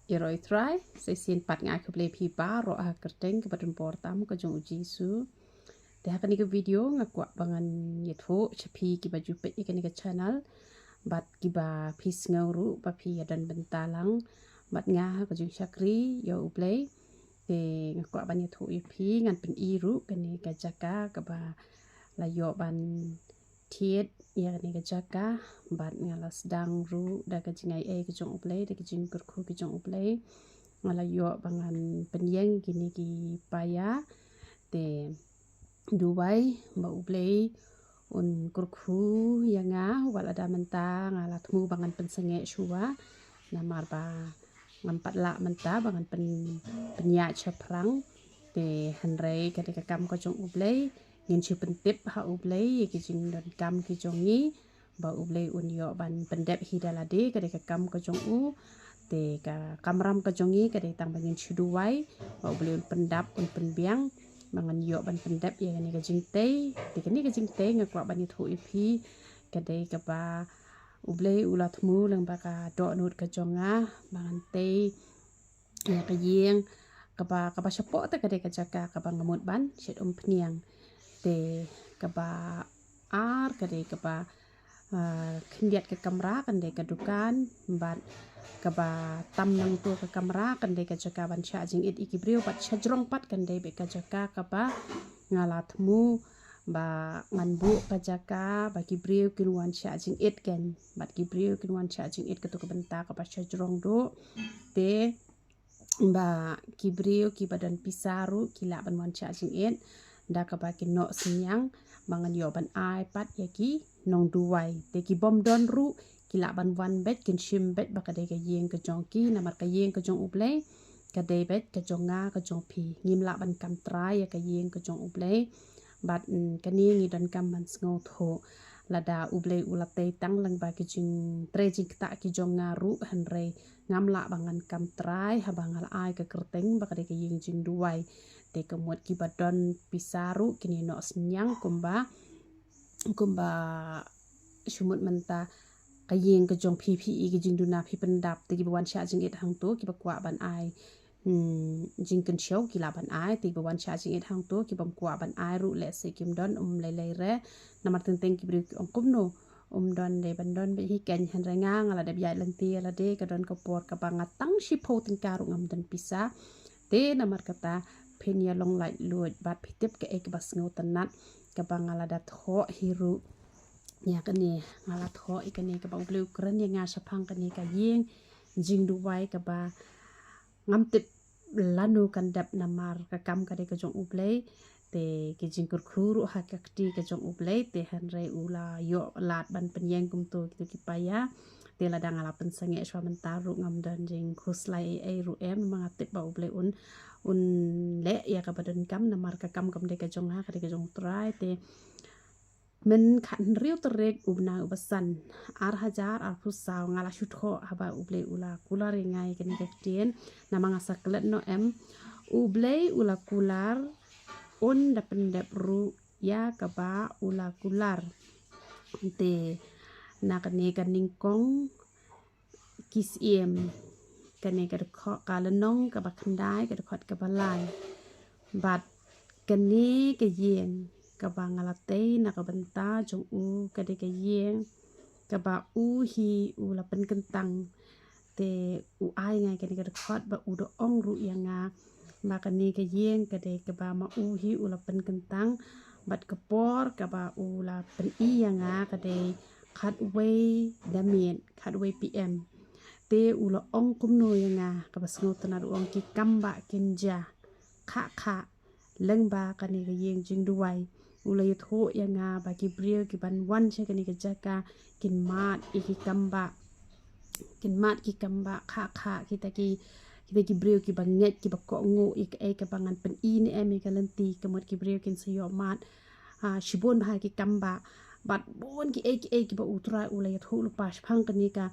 Iroi try sesin pat ngai ke play pi baro a kerteng ke badun portam ke jong uji su te hakan ni ke video ngakwa bangan yetho chapi ki baju pe ikan ke channel bat ki ba pis ngauru ba pi dan bentalang bat ngah ke jong syakri yo play ke ngakwa ban yetho ipi ngan pen iru kani ke jaka ke ba la yo ban thiet ya ni ke jaka bat ngalas dang ru da ke jingai ke jong uplay da ke jing kurku ke jong uplay ngala yo bangan penyeng kini ki paya te dubai ba uplay un kurku yanga wala da menta ngala tmu bangan pensenge shua namar ba ngampat la menta bangan penya chaprang te hanrei ke kam ko jong uplay ngin chi pentip ha ublay ki jing don kam ki jong ni ba ublay un yo ban pendep hidalade ka de kam ka jong u te ka kamram ka jong ni ka de tang bangin chi duwai ba ublay un pendap un penbiang mangan yo ban pendep ya ni ka jing te te ni ka jing te ngakwa ban ni thu ipi ka de ka ba ublay ulat mu lang ba ka do nut ka jonga mangan te ya ka yeng ka ba syapok ta ka de ka jaka ka ba ngamut ban syet pniang te kaba ar kade kaba kendiat ke kamera kande ke dukan bat kaba tam nang tu ke kamera kande ke jaka ban sha jing it ikibrio bat sjrong pat kande be ke jaka kaba ngalat mu ba nganbu ke jaka ba kibrio kinwan sha jing it ken bat kibrio kinwan sha jing it ke tu ke benta kaba sjrong do te ba kibrio ki badan pisaru kila ban wan sha jing it da ka ba ki no sinyang mangan yo ban iPad ya ki nong duwai te ki bom don ru ki la ban wan bet kin shim bet ba ka de ka yeng ka jong ki na mar ka yeng ka jong ublay ka de bet ka jong nga ka jong pi ngim la ban kam trai ya ka yeng ka jong ublay bat ka ni ngi don kam ban sngo tho lada ublay ulate tang lang ba ki jing tre jing ta ki jong nga ru han re ngam la bangan kam trai ha bangal ai ka kerteng ba ka de ka yeng jing duwai te kemuat ki badon pisaru kini no senyang kumba shumut menta kayeng ke jong PPE ke jing duna pi pendap te ki bawan sha jing it hang tu ki bakwa ban ai jing ken show ki la ban ai te bawan sha jing it hang tu ki bam kwa ban ai ru le se kim don le re namar teng ki bri kum no don de ban don be hi ken han renga ngala de ya lang ti ala de ka don ko por ka bangatang shi po teng karu ngam dan pisa te namar kata penya long lai luat bat pitip ke ek bas ngotanat ke bangala dat ho hiru ya kene ngala tho ikene ke bang blue kren ya nga sapang kene ka yeng jing duwai ke ba ngam tip lanu kandap namar ka kam ka de ka jong ublay te ke jing kurkhuru hakakti ka jong ublay te hanre ula yo lat ban penyeng kum tu ki paya te la dang ala pensange swa mentaru ngam dan jing khuslai ru em mangatip ba ublay un le ya ka badan kam namar ka kam de ka jong ha ka de ka jong trai te men khan riu terek ubna ubasan ar hajar ar pusaw ngala shutho haba ublay ula kular ngai kene ka tien namanga saklet no em ublay ula kular un da pendep ru ya ka ba ula kular te na kane ka ningkong kis iem kane ka kho kalanong ka ba khandai ka khot ka balai bat kane ka yeng ka ba ngalate na ka benta jong u ka de ka yeng ka ba u hi u la pen kentang te u ai ngai ka de ka khot ba u do ong ru yanga ma kane ka yeng ka de ka ba ma u hi u la pen kentang bat ka por ka ba u la pen i yanga ka de khat wei damien khat wei pm te ula ong kumno yanga ka basngo tanar ong ki kamba kinja kha lengba kani ka yeng jing duwai ula yutho yanga ba ki brio ki ban wan che kani ka jaka kin mat ki kamba kha kita ki brio ki banget ki bakko ngo ka bangan pen i ni em ka lenti kamot ki brio kin sayo mat shibon ba ki kamba bat bon ki ba utra ula yutho lupa phang kani ka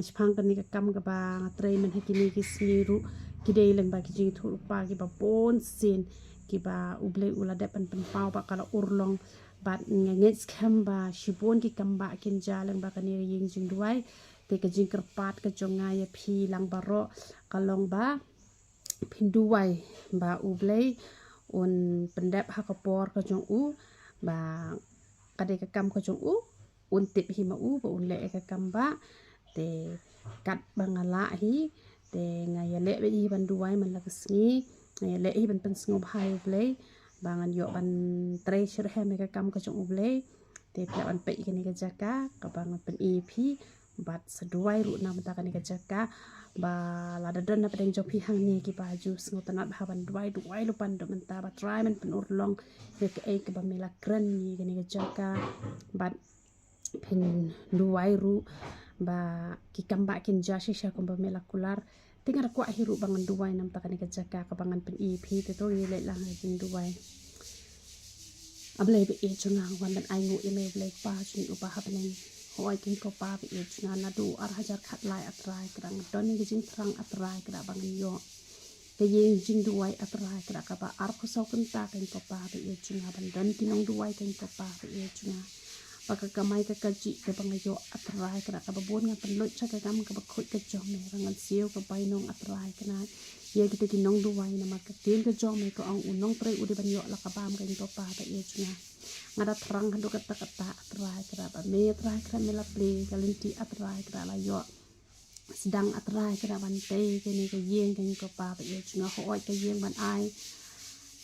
spang kan ni ka kam ka ba tray man hakini ki smiru ki dei lang ba ki jing thu pa ki ba bon sin ki ba ublay ula de pan pau ba kala urlong bat nganget skam ba shibon ki kam ba kin jalang ba kan ni ying jing duai te ka jing kerpat ka jonga ya phi lang baro kalong ba pinduai ba ublei un pendap hakapor ka jong u ba kade ka kam ka jong u un tip hi ma u ba un le ka kam ba te kat bangala hi te ngaya le be hi ban duai man la kesni ngaya le hi ban pensngob hai ublei bangan yo ban treasure he me ka kam ka jong ublei te pla ban pe ikani ka jaka ka bangan pen ep bat seduai ru na mata kani ka jaka ba la da don na pedeng jopi hang ni ki baju sngo tanat ba ban duai lupan do menta ba try men pen urlong he ka e ka ba mela kren ni kani ka jaka bat pen duai ru ba ki kamba kin jashi sha ko ba mela kular tingar ko hiru bangan duai nam ta kani ka jaka ka bangan pen ep te to ni le lang pen duai ablay be e chunga wan dan ai ngu ime blay pa chuni upa hapneng hoi king ko pa be e chunga na du ar hajar khat lai atrai krang don ni jing trang atrai kra bang yo ke yeng jing duai atrai kra ka ba ar ko sau kun ta king ko pa be e chunga ban don kinong duai king ko pa be e chunga baka kamai ka kaji ke bang yo atrai kra ka ba bon nga pen lot cha ka kam ka ba khoi ka jom me rangan siu ka bai nong atrai kana ye kita kinong duai na mak tin ka jom me ko ang unong pre udi ban yo la ka bam ka ko pa ba e chunga ngada terang hando kata atrai kra ba me atrai kra me la ple kalinti atrai kra la yo sedang atrai kra ban te ke ni ka yeng ka ko pa ba e chunga ho oi ka yeng ban ai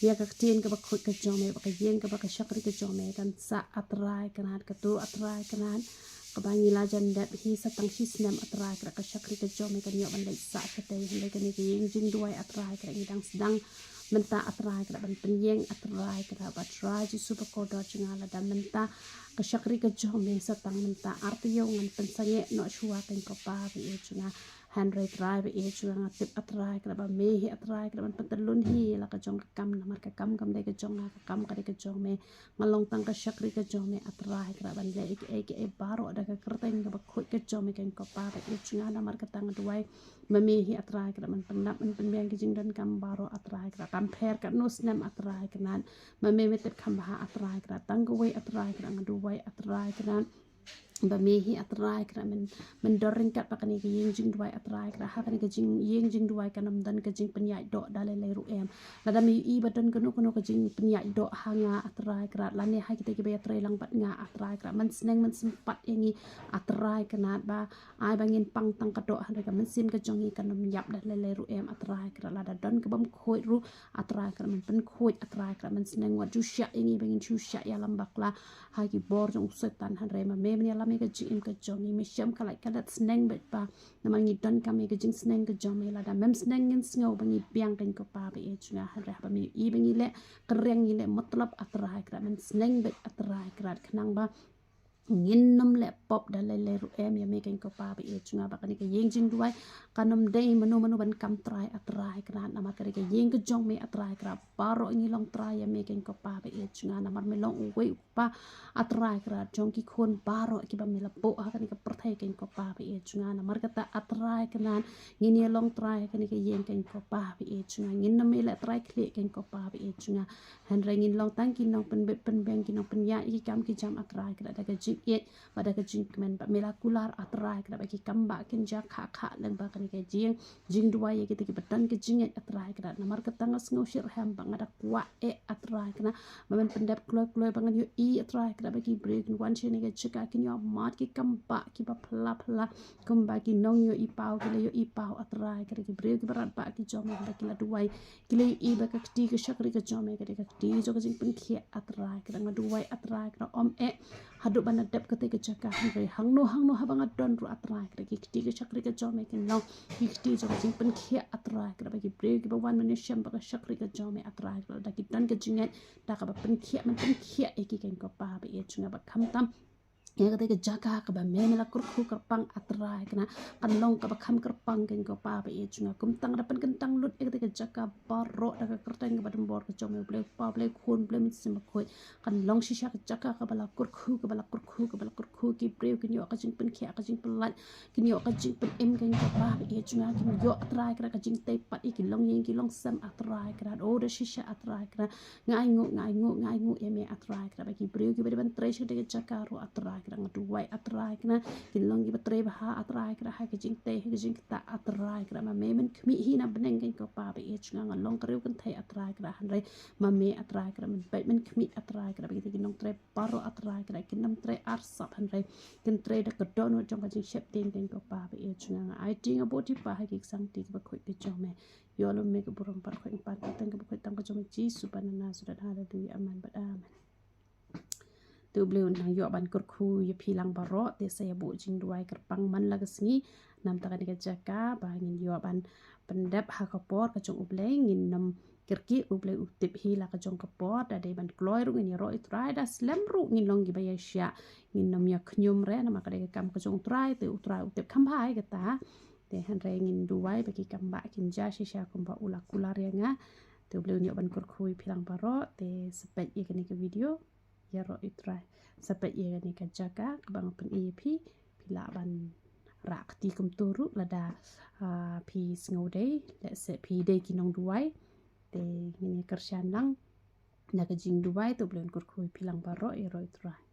ya ka tin ka ba khoi ka jom me ba ka yeng ka ba ka shakri ka jom me kan sa atrai kana ka tu atrai kana kabangi la jan dat hi satang hi snam atrai kra ka shakri ka jom me kan yo ban lai sa ka te hande ka ni ka yeng jing duai atrai kra ngidang sedang menta atrai kra ban penyeng atrai kra ba trai ji super kodo chinga la dan menta ka shakri ka jom me satang menta artiyo ngan pensange no shua kan ko pa bi e chinga handrai trai be e chunga tip atrai kra ba me hi atrai kra ban pantalun hi la ka jong ka kam na mar ka kam dai ka jong na ka kam ka dai ka jong me ngalong tang ka shakri ka jong me atrai kra ban le e baro da ka kerteng ka ba khoi ka jong me kan ko pa ba e chunga na mar ka tang duai ma me hi atrai kra ban panap ban penbeng ki jing dan kam baro atrai kra kam pher ka no snam atrai kran ma me me tip kham ba atrai kra tang ko wei atrai kra ngaduai atrai kran ba me hi atrai kra men doring kat pa kani yeng jing duai atrai kra ha kani ka jing yeng jing duai kanam dan ka jing penyai do dale le ru em la da mi i badan kono ka jing penyai do hanga atrai kra la ne ha kita ki ba atrai lang pat nga atrai kra man sneng man sempat yangi atrai kana ba ai bangin pang tang ka do ha ka man sim ka jong hi kanam yap dale le ru em atrai kra la da don ka bam khoi ru atrai kra man pen khoi atrai kra man sneng wa ju sha yangi bangin chu sha ya lambak la ha ki bor jong setan han re ma me me ka jing ka jong ni me sham ka lai ka dat sneng bet pa na mangi don ka me ka jing sneng ka jong me la da mem sneng ngin sngo bangi piang kan ko pa be e chunga ha re ba me i bangi le kereng ni le matlab atrai kra men sneng bet atrai kra khnang ba ngin nam le pop da le ru em ya me kan ko pa be e chunga ba kan ka yeng jing duai kanom dei manu ban kam trai atrai kra na ma ka yeng ka jong me atrai kra baro ngi long trai ya me kan ko pa be e chunga na mar me long wei pa atrai kra jong ki khon baro ki ba me la po ha kan ka perthai kan ko pa be e chunga na mar ka ta atrai kna ngin ye long trai kan ka yeng kan ko pa be e chunga ngin na me la trai kle kan ko pa be e chunga han re ngin long tang ki nong pen bet pen beng ki nong pen ya ki kam ki jam atrai kra da ka yet pada ka jing men ba melakular atrai kra ba ki kamba kin ja kha len ba kan ka jing duai ye ki batan ka jing atrai kra na mar ka tangas ngo shir ham ba ngada kwa e atrai kna ba men pendap kloi ba ngan yo i atrai kra ba ki break wan chen ka chika kin yo mat ki kamba ki ba phla kamba ki nong yo i pau ki le yo i pau atrai kra ki break ki barat ba ki jom ba ki la duai ki le i ba ka ti ka shakri ka jom ka ti jo ka jing pen khia atrai kra ngaduai atrai kra om e hadu bana dep kate ka jaka hangre hangno habanga don ru atrai kra ki ti ka shakri ka jome ken long ki ti jo jing pen khia atrai kra ba ki break ba wan mane sham ba ka shakri ka jome atrai kra da ki dan ka jinget da ka ba pen khia e ki ken ko pa ba e chunga ba kham tam ya kata ke jaga ke ba me la kurku kerpang atrai kena kan long ke ba kham kerpang ken ko pa ba e chunga kum tang dapan kentang lut e kata ke jaga baro da ka kerteng ke ba dembor ke jome ble pa ble khun ble mit sim khoi kan long shisha ke jaga ke ba la kurku ki breu ken yo ka jing pen khia ka jing pen lat ken yo ka jing pen em ken ko pa ba e chunga ken yo atrai kena ka jing te pat ki long yin ki long sam atrai kena o da shisha atrai kena ngai ngu e me atrai kena ba ki breu ki ba ban tre ke jaga ro atrai kena ngeduai atrai kena kilong gi batre baha atrai kena hai kejing teh kejing ta atrai kena mame men kmi hi na beneng kan ko pa be ech nga long kriu kan thai atrai kena hanre mame atrai kena men bai men kmi atrai kena begitu kinong tre paro atrai kena kinam tre arsap hanre kin tre da kedon jong ka jing shep ting kan ko pa be ech nga ai ting aboti pa hai ki sang ti ba khoi ke jong me yo lo me ke burung par khoi pa tang ke khoi tang ko jong ji su panana sudah ada du aman bad aman tu beliau nang yo ban kurku ye pilang baro te saya bu jing duai kerpang man lagasni nam ta ka jaka ba ngin yo ban pendap ha kapor ka jong ubleng ngin nam kirki ubleng utip hi la ka jong kapor da de ban kloi ru ngin ro itrai da slam ru ngin long gi ba ya sya ngin nam ya khnyum re na ma ka de kam ka jong trai te utrai utip kham hai ka ta te han re ngin duai bagi kamba kin ja shisha kumba ula kular ya nga tu beliau nyo ban kurku pilang baro te sepet ye kini ke video ya ro itrai sepet ye kini ka jaga bang pen ep pila ban rak ti kum turu lada pi ngode le se pi de kinong duai te ngini kersyan lang na ka jing duai tu beliau kurku pilang baro ya ro itrai